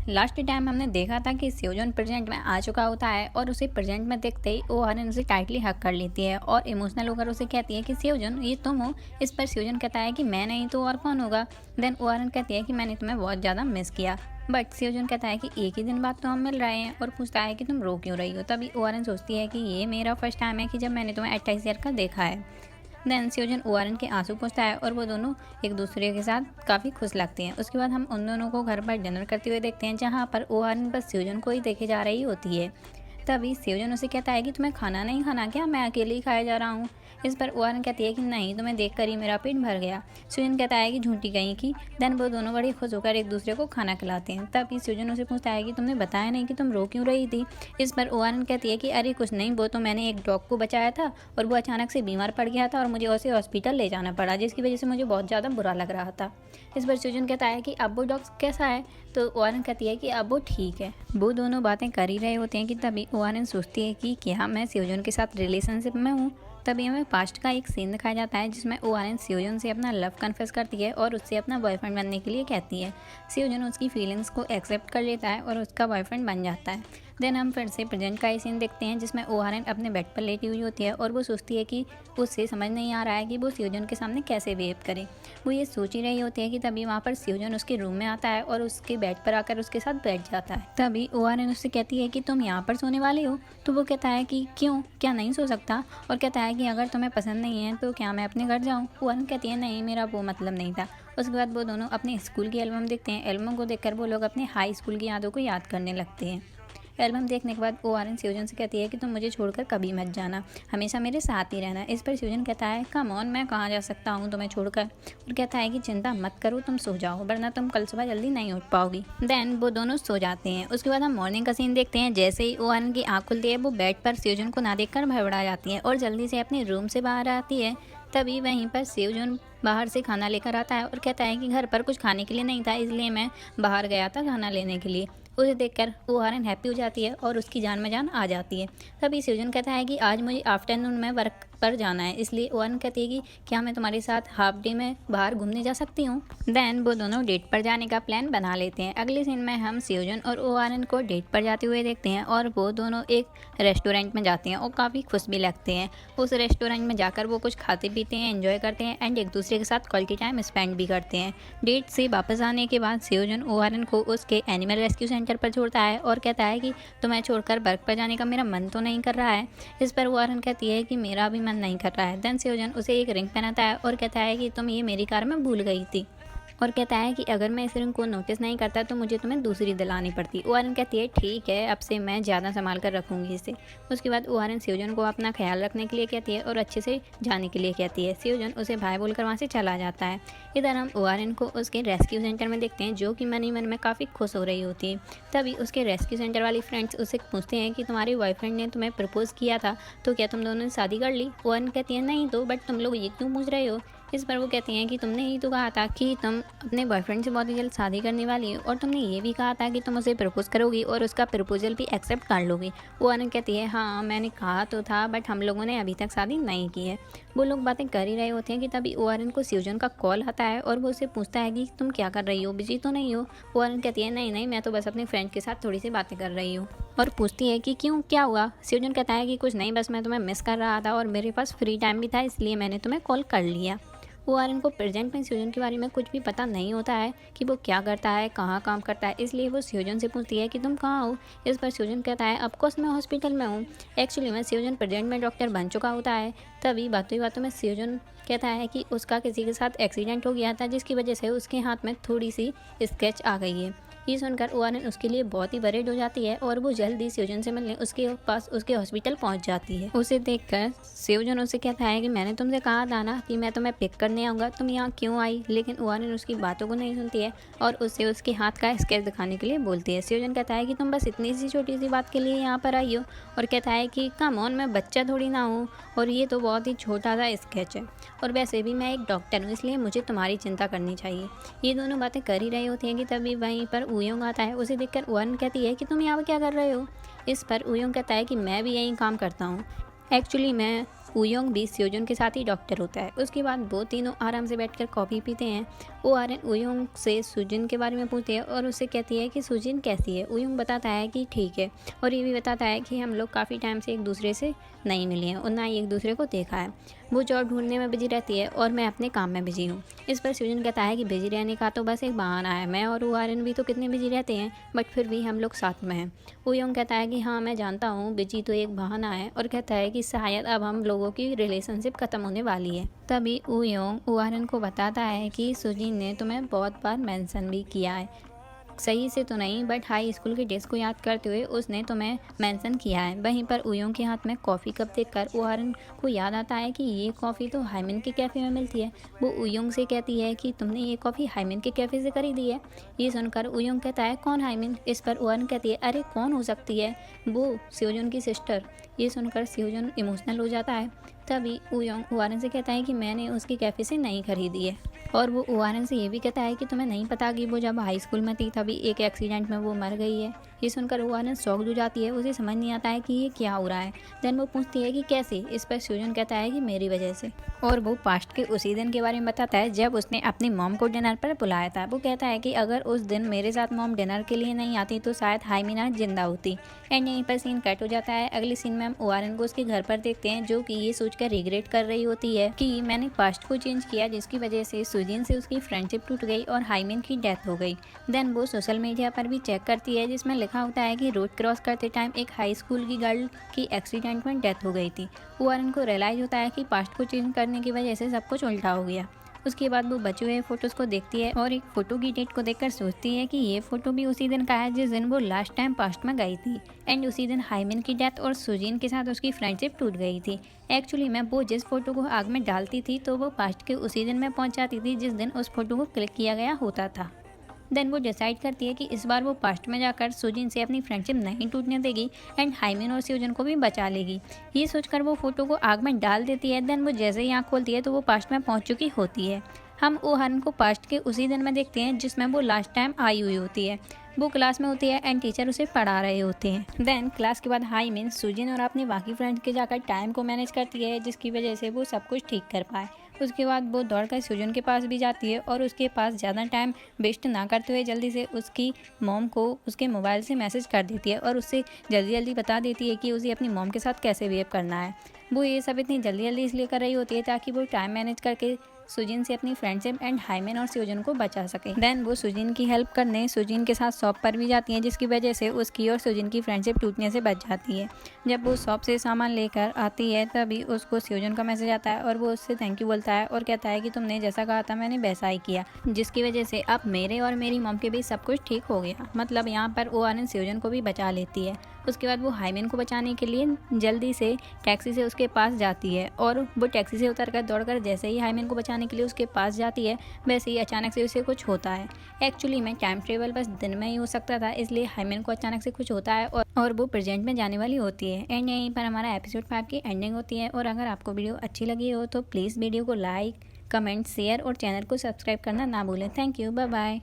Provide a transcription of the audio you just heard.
Last time हमने देखा था कि सेओजन प्रेजेंट में आ चुका होता है और उसे प्रेजेंट में देखते ही ओहारन उसे टाइटली हक कर लेती है और इमोशनल होकर उसे कहती है कि सेओजन ये तुम हो। इस पर सेओजन कहता है कि मैं नहीं तो और कौन होगा। देन ओहारन कहती है कि मैंने तुम्हें बहुत ज़्यादा मिस किया। बट सेओजन कहता है कि एक ही दिन बाद तो हम मिल रहे हैं और पूछता है कि तुम रो क्यों रही हो। तभी ओहारन सोचती है कि ये मेरा फर्स्ट टाइम है कि जब मैंने तुम्हें 28 ईयर का देखा है। देन सेओजन ओहारन के आंसू पोंछता है और वो दोनों एक दूसरे के साथ काफ़ी खुश लगते हैं। उसके बाद हम उन दोनों को घर पर डिनर करते हुए देखते हैं, जहाँ पर ओहारन बस सेओजन को ही देखे जा रही होती है। तभी सेओजन उसे कहता है कि तुम्हें खाना नहीं खाना क्या, मैं अकेले ही खाया जा रहा हूँ। इस पर ओहारन कहती है कि नहीं, तुम्हें देखकर ही मेरा पेट भर गया। सेओजन कहता है कि झूठी कहीं की। देन वो दोनों बड़े खुश होकर एक दूसरे को खाना खिलाते हैं। तभी सेओजन उसे पूछता है कि तुमने बताया नहीं कि तुम रो क्यों रही थी। इस पर ओहारन कहती है कि अरे कुछ नहीं, वो तो मैंने एक डॉग को बचाया था और वो अचानक से बीमार पड़ गया था और मुझे उसे हॉस्पिटल ले जाना पड़ा, जिसकी वजह से मुझे बहुत ज़्यादा बुरा लग रहा था। इस पर सेओजन कहता है कि अब वो डॉग कैसा है। तो ओहारन कहती है कि अब वो ठीक है। वो दोनों बातें कर ही रहे होते हैं कि तभी ओहारन सोचती है कि क्या मैं सेओजन के साथ रिलेशनशिप में हूँ। तभी हमें पास्ट का एक सीन दिखाया जाता है, जिसमें ओहारन सेओजन से अपना लव कन्फेस करती है और उससे अपना बॉयफ्रेंड बनने के लिए कहती है। सेओजन उसकी फीलिंग्स को एक्सेप्ट कर लेता है और उसका बॉयफ्रेंड बन जाता है। देन हम फिर से प्रेजेंट का ही सीन देखते हैं, जिसमें ओहारन अपने बेड पर लेटी हुई होती है और वो सोचती है कि उससे समझ नहीं आ रहा है कि वो सेओजन के सामने कैसे बिहेव करे। वो ये सोच ही रही होती है कि तभी वहाँ पर सेओजन उसके रूम में आता है और उसके बेड पर आकर उसके साथ बैठ जाता है। तभी ओहारन उससे कहती है कि तुम यहाँ पर सोने वाले हो। तो वो कहता है कि क्यों, क्या नहीं सो सकता। और कहता है कि अगर तुम्हें पसंद नहीं है तो क्या मैं अपने घर जाऊँ। ओहारन कहती है नहीं, मेरा वो मतलब नहीं था। उसके बाद वो दोनों अपने स्कूल की एल्बम देखते हैं। एल्बम को देखकर वो लोग अपने हाई स्कूल की यादों को याद करने लगते हैं। एल्बम देखने के बाद ओहारन सेओजन से कहती है कि तुम मुझे छोड़कर कभी मत जाना, हमेशा मेरे साथ ही रहना। इस पर सेओजन कहता है कम ऑन, मैं कहाँ जा सकता हूँ तुम्हें छोड़कर। और कहता है कि चिंता मत करो, तुम सो जाओ वरना तुम कल सुबह जल्दी नहीं उठ पाओगी। देन वो दोनों सो जाते हैं। उसके बाद हम मॉर्निंग का सीन देखते हैं। जैसे ही ओहारन की आँख खुलती है, वो बेड पर सेओजन को ना देखकर भड़बड़ा जाती है और जल्दी से अपने रूम से बाहर आती है। तभी वहीं पर सेओजन बाहर से खाना लेकर आता है और कहता है कि घर पर कुछ खाने के लिए नहीं था, इसलिए मैं बाहर गया था खाना लेने के लिए। उसे देखकर ओहारन हैप्पी हो जाती है और उसकी जान में जान आ जाती है। तभी सेओजन कहता है कि आज मुझे आफ्टरनून में वर्क पर जाना है, इसलिए ओहारन कहती है कि क्या मैं तुम्हारे साथ हाफ डे में बाहर घूमने जा सकती हूँ। देन वो दोनों डेट पर जाने का प्लान बना लेते हैं। अगले सीन में हम सेओजन और ओहारन को डेट पर जाते हुए देखते हैं और वो दोनों एक रेस्टोरेंट में जाते हैं और काफ़ी खुश भी लगते हैं। उस रेस्टोरेंट में जाकर वो कुछ खाते पीते हैं, एंजॉय करते हैं एंड एक दूसरे के साथ क्वालिटी टाइम स्पेंड भी करते हैं। डेट से वापस आने के बाद सेओजन ओहारन को उसके एनिमल रेस्क्यू सेंटर पर छोड़ता है और कहता है कि तुम्हें छोड़कर वर्क पर जाने का मेरा मन तो नहीं कर रहा है। इस पर ओहारन कहती है कि मेरा भी मन नहीं कर रहा है। देन सेओजन उसे एक रिंग पहनाता है और कहता है कि तुम ये मेरी कार में भूल गई थी। और कहता है कि अगर मैं इस रिंग को नोटिस नहीं करता तो मुझे तुम्हें दूसरी दिलानी पड़ती। ओहारन कहती है ठीक है, अब से मैं ज़्यादा संभाल कर रखूँगी इसे। उसके बाद ओहारन सेओजन को अपना ख्याल रखने के लिए कहती है और अच्छे से जाने के लिए कहती है। सेओजन उसे बाय बोलकर वहाँ से चला जाता है। इधर हम ओहारन को उसके रेस्क्यू सेंटर में देखते हैं, जो कि मन ही मन में काफ़ी खुश हो रही होती है। तभी उसके रेस्क्यू सेंटर वाली फ्रेंड्स उससे पूछते हैं कि तुम्हारे बॉयफ्रेंड ने तुम्हें प्रपोज किया था, तो क्या तुम दोनों ने शादी कर ली। ओहारन कहती है नहीं तो, बट तुम लोग ये क्यों पूछ रहे हो। इस पर वो कहती हैं कि तुमने ही तो कहा था कि तुम अपने बॉयफ्रेंड से बहुत ही जल्द शादी करने वाली हो और तुमने ये भी कहा था कि तुम उसे प्रपोज करोगी और उसका प्रपोजल भी एक्सेप्ट कर लोगी। वो अनन कहती है हाँ मैंने कहा तो था, बट हम लोगों ने अभी तक शादी नहीं की है। वो लोग बातें कर ही रहे होते हैं कि तभी ओआरएन को सेओजन का कॉल आता है और वो उसे पूछता है कि तुम क्या कर रही हो, बिजी तो नहीं हो। ओआरएन कहती है नहीं नहीं, मैं तो बस अपने फ्रेंड के साथ थोड़ी सी बातें कर रही हूँ। और पूछती है कि क्यों, क्या हुआ। सेओजन कहता है कि कुछ नहीं, बस मैं तुम्हें मिस कर रहा था और मेरे पास फ्री टाइम भी था, इसलिए मैंने तुम्हें कॉल कर लिया। ओआरएन को प्रेजेंट में सेओजन के बारे में कुछ भी पता नहीं होता है कि वो क्या करता है, कहाँ काम करता है, इसलिए वो सेओजन से पूछती है कि तुम कहाँ हो। इस पर सेओजन कहता है ऑफकोर्स मैं हॉस्पिटल में हूँ। एक्चुअली में सेओजन प्रेजेंट में डॉक्टर बन चुका होता है। तभी बातों ही बातों में सेओजन कहता है कि उसका किसी के साथ एक्सीडेंट हो गया था, जिसकी वजह से उसके हाथ में थोड़ी सी स्केच आ गई है। ये सुनकर ओआरएन उसके लिए बहुत ही वरीड हो जाती है और वो जल्दी सेओजन से मिलने उसके पास उसके हॉस्पिटल पहुंच जाती है। उसे देखकर सेओजन उसे कहता है कि मैंने तुमसे कहा था ना कि मैं तुम्हें पिक करने आऊँगा, तुम यहाँ क्यों आई। लेकिन ओआरएन उसकी बातों को नहीं सुनती है और उसे उसके हाथ का स्केच दिखाने के लिए बोलती है। सेओजन कहता है कि तुम बस इतनी सी छोटी सी बात के लिए यहाँ पर आई हो, और कहता है कि कम ऑन, मैं बच्चा थोड़ी ना हूँ और ये तो बहुत ही छोटा सा स्केच है, और वैसे भी मैं एक डॉक्टर हूँ, इसलिए मुझे तुम्हारी चिंता करनी चाहिए। ये दोनों बातें कर ही रही होती हैं कि तभी वहीं पर उयोंग आता है। उसे देखकर ओआरएन कहती है कि तुम यहाँ पर क्या कर रहे हो। इस पर उयोंग कहता है कि मैं भी यहीं काम करता हूँ। एक्चुअली मैं वूयोंग भी स्योजुन के साथ ही डॉक्टर होता है। उसके बाद वो तीनों आराम से बैठकर कॉफ़ी पीते हैं। वो आर्यन वूयोंग से सुजिन के बारे में पूछती है और उससे कहती है कि सुजिन कैसी है। वूयोंग बताता है कि ठीक है और ये भी बताता है कि हम लोग काफ़ी टाइम से एक दूसरे से नहीं मिले हैं और ना ही एक दूसरे को देखा है। वो जॉब ढूंढने में बिजी रहती है और मैं अपने काम में बिजी हूँ। इस पर सुजिन कहता है कि बिजी रहने का तो बस एक बहाना है, मैं और आर्यन भी तो कितने बिजी रहते हैं, बट फिर भी हम लोग साथ में हैं। वूयोंग कहता है कि हाँ मैं जानता हूँ, बिजी तो एक बहाना है, और कहता है कि शायद अब हम लोगों की रिलेशनशिप ख़त्म होने वाली है। तभी वूयोंग आर्यन को बताता है कि सुजिन ने तुम्हें बहुत बार मेंशन भी किया है, सही से तो नहीं बट हाई स्कूल के डेज को याद करते हुए उसने तुम्हें मेंशन किया है। वहीं पर वूयोंग के हाथ में कॉफ़ी कप देखकर आर्यन को याद आता है कि ये कॉफ़ी तो हाइमिन के कैफ़े में मिलती है। वो वूयोंग से कहती है कि तुमने ये कॉफ़ी हाइमिन के कैफ़े से खरीदी है। ये सुनकर वूयोंग कहता है कौन हाइमिन। इस पर आर्यन कहती है अरे कौन हो सकती है, वो स्योजुन की सिस्टर। ये सुनकर स्योजुन इमोशनल हो जाता है। तभी वूयोंग आर्यन से कहता है कि मैंने उसकी कैफ़े से नहीं खरीदी है, और वो आर्यन से ये भी कहता है कि तुम्हें नहीं पता कि वो जब हाई स्कूल में थी तभी एक एक्सीडेंट में वो मर गई है। ये सुनकर आर्यन शॉक्ड हो जाती है, उसे समझ नहीं आता है कि ये क्या हो रहा है। देन वो पूछती है कि कैसे। इस पर स्योजुन कहता है कि मेरी वजह से, और वो पास्ट के उसी दिन के बारे में बताता है जब उसने अपनी मॉम को डिनर पर बुलाया था। वो कहता है कि अगर उस दिन मेरे साथ मॉम डिनर के लिए नहीं आती तो शायद हाइमिन आज जिंदा होती। एंड यहीं पर सीन कट हो जाता है। अगली सीन में हम आर्यन को उसके घर पर देखते हैं, जो कि ये सोचकर रिग्रेट कर रही होती है कि मैंने पास्ट को चेंज किया, जिसकी वजह से सुजिन से उसकी फ्रेंडशिप टूट गई और हाइमिन की डेथ हो गई। देन वो सोशल मीडिया पर भी चेक करती है जिसमें लिखा होता है कि रोड क्रॉस करते टाइम एक हाई स्कूल की गर्ल की एक्सीडेंट में डेथ हो गई थी। आर्यन को रियलाइज होता है कि पास्ट को चेंज करने की वजह से सब कुछ उल्टा हो गया। उसके बाद वो बचे हुए फोटोज़ को देखती है और एक फ़ोटो की डेट को देखकर सोचती है कि ये फ़ोटो भी उसी दिन का है जिस दिन वो लास्ट टाइम पास्ट में गई थी, एंड उसी दिन हाइमिन की डेथ और सुजीन के साथ उसकी फ्रेंडशिप टूट गई थी। एक्चुअली में वो जिस फ़ोटो को आग में डालती थी तो वो पास्ट के उसी दिन में पहुंच जाती थी जिस दिन उस फोटो को क्लिक किया गया होता था। देन वो डिसाइड करती है कि इस बार वो पास्ट में जाकर सुजिन से अपनी फ्रेंडशिप नहीं टूटने देगी एंड हाइमिन और स्योजुन को भी बचा लेगी। ये सोचकर वो फोटो को आग में डाल देती है। देन वो जैसे ही आँख खोलती है तो वो पास्ट में पहुंच चुकी होती है। हम ओहान को पास्ट के उसी दिन में देखते हैं जिसमें वो लास्ट टाइम आई हुई होती है। वो क्लास में होती है एंड टीचर उसे पढ़ा रहे होते हैं। देन क्लास के बाद हाइमिन सुजिन और अपने बाकी फ्रेंड्स के जाकर टाइम को मैनेज करती है, जिसकी वजह से वो सब कुछ ठीक कर पाए। उसके बाद वो दौड़कर सुजन के पास भी जाती है और उसके पास ज़्यादा टाइम वेस्ट ना करते हुए जल्दी से उसकी मॉम को उसके मोबाइल से मैसेज कर देती है और उससे जल्दी जल्दी बता देती है कि उसे अपनी मॉम के साथ कैसे बिहेव करना है। वो ये सब इतनी जल्दी जल्दी इसलिए कर रही होती है ताकि वो टाइम मैनेज करके सुजिन से अपनी फ्रेंडशिप एंड हाइमेन और स्योजुन को बचा सके। देन वो सुजिन की हेल्प करने सुजिन के साथ शॉप पर भी जाती हैं, जिसकी वजह से उसकी और सुजिन की फ्रेंडशिप टूटने से बच जाती है। जब वो शॉप से सामान लेकर आती है तभी उसको स्योजुन का मैसेज आता है और वो उससे थैंक यू बोलता है और कहता है कि तुमने जैसा कहा था मैंने वैसा ही किया, जिसकी वजह से अब मेरे और मेरी मॉम के बीच सब कुछ ठीक हो गया। मतलब यहाँ पर ओआरएन स्योजुन को भी बचा लेती है। उसके बाद वो हाइमेन को बचाने के लिए जल्दी से टैक्सी से उसके पास जाती है और वो टैक्सी से उतरकर दौड़कर जैसे ही हाइमेन को बचाने के लिए उसके पास जाती है वैसे ही अचानक से उसे कुछ होता है। एक्चुअली में टाइम ट्रेवल बस दिन में ही हो सकता था, इसलिए हाइमेन को अचानक से कुछ होता है और वो प्रेजेंट में जाने वाली होती है। एंड यहीं पर हमारा एपिसोड 5 की एंडिंग होती है। और अगर आपको वीडियो अच्छी लगी हो तो प्लीज़ वीडियो को लाइक, कमेंट, शेयर और चैनल को सब्सक्राइब करना ना भूलें। Thank you, bye bye.